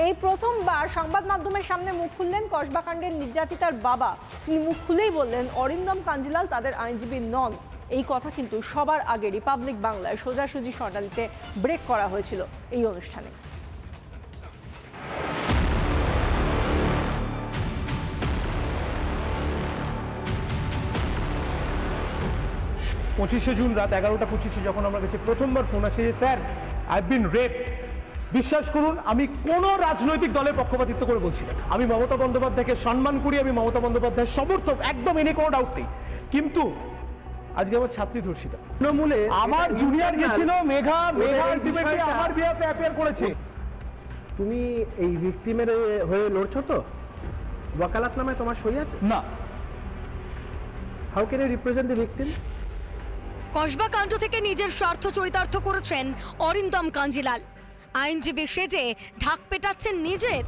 এই প্রথমবার সংবাদ মাধ্যমের সামনে মুখ খুললেন কসবাকাণ্ডের নির্যাতিতার বাবা। তিনি মুখ খুলেই বললেন অরিন্দম কাঞ্জিলাল তাদের আইনজীবী নন। এই কথা কিন্তু সবার আগে রিপাবলিক বাংলায় সোজাসুজি স্বর্ণালীতে ব্রেক করা হয়েছিল এই অনুষ্ঠানে। 25শে জুন রাত 11টা 25 যখন আমার কাছে প্রথমবার ফোন আছে যে স্যার আই বিন রেপ, বিশ্বাস করুন আমি কোনো রাজনৈতিক দলের পক্ষপাতিত্ব করে বলছি না। আমি মমতা বন্দ্যোপাধ্যায়কে সম্মান করি, আমি মমতা বন্দ্যোপাধ্যায়ের সমর্থক, একদম এনে কোনো ডাউট নেই। কিন্তু আজকে আমার ছাত্রী ধর্ষিতা, তৃণমূলে আমার জুনিয়র গেছিল মেঘা আলটিমেটলি আমার বিয়াতে অ্যাপিয়ার করেছে। তুমি এই ভিকটিমের হয়ে লড়ছো তো? ওয়াকালাতনামায় তোমার সই আছে? না। How can you represent the victim? Kasba কাণ্ড থেকে নিজের স্বার্থ চরিতার্থ করেছেন অরিন্দম কাঞ্জিলাল। আইনজীবী সেজে ঢাক পেটাচ্ছেন নিজের।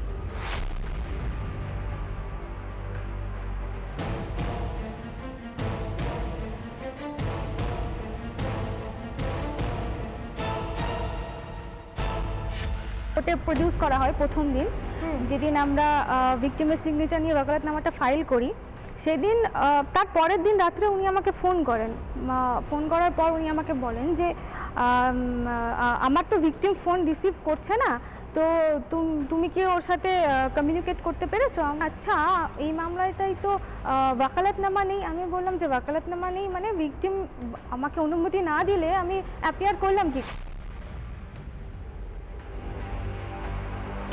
কোর্টে প্রডিউস করা হয় প্রথম দিন, যেদিন আমরা ভিকটিমের সিগনেচার নিয়ে ওয়াকালাতনামাটা ফাইল করি, সেদিন তার পরের দিন রাত্রে উনি আমাকে ফোন করেন। ফোন করার পর উনি আমাকে বলেন যে আমার তো ভিকটিম ফোন রিসিভ করছে না, তো তুমি কি ওর সাথে কমিউনিকেট করতে পেরেছো? আচ্ছা, এই মামলাটাই তো ওয়াকালাতনামা নেই। আমি বললাম যে ওয়াকালাতনামা নেই মানে ভিকটিম আমাকে অনুমতি না দিলে আমি অ্যাপিয়ার করলাম কি?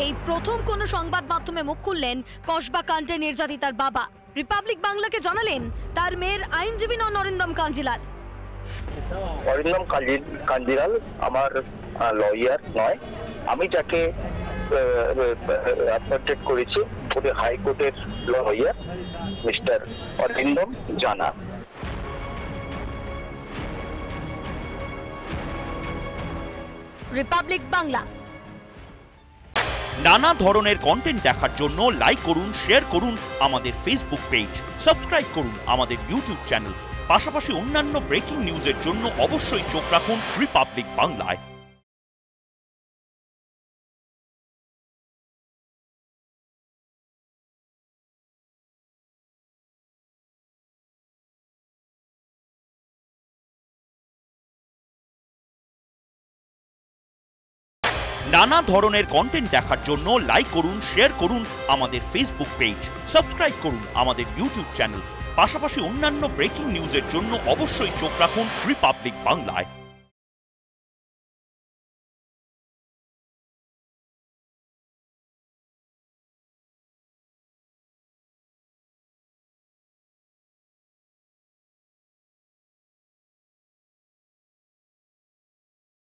এই প্রথম কোন সংবাদ মাধ্যমে মুখ খুললেন কসবা কাণ্ডে নির্যাতিতার বাবা। রিপাবলিক বাংলাকে জানালেন তার মেয়ের আইনজীবী নন অরিন্দম কাঞ্জিলাল। অরিন্দম কাঞ্জিলাল আমার লয়ার নয়। আমি যাকে অ্যাপয়েন্টেড করেছি ওদের হাইকোর্টের লয়ার মিস্টার অরিন্দম জানা। রিপাবলিক বাংলা। নানা ধরনের কন্টেন্ট দেখার জন্য লাইক করুন, শেয়ার করুন আমাদের ফেসবুক পেজ, সাবস্ক্রাইব করুন আমাদের ইউটিউব চ্যানেল। পাশাপাশি অন্যান্য ব্রেকিং নিউজের জন্য অবশ্যই চোখ রাখুন রিপাবলিক বাংলায়। নানা ধরনের কন্টেন্ট দেখার জন্য লাইক করুন, শেয়ার করুন আমাদের ফেসবুক পেজ, সাবস্ক্রাইব করুন আমাদের ইউটিউব চ্যানেল। পাশাপাশি অন্যান্য ব্রেকিং নিউজের জন্য অবশ্যই চোখ রাখুন রিপাবলিক বাংলায়।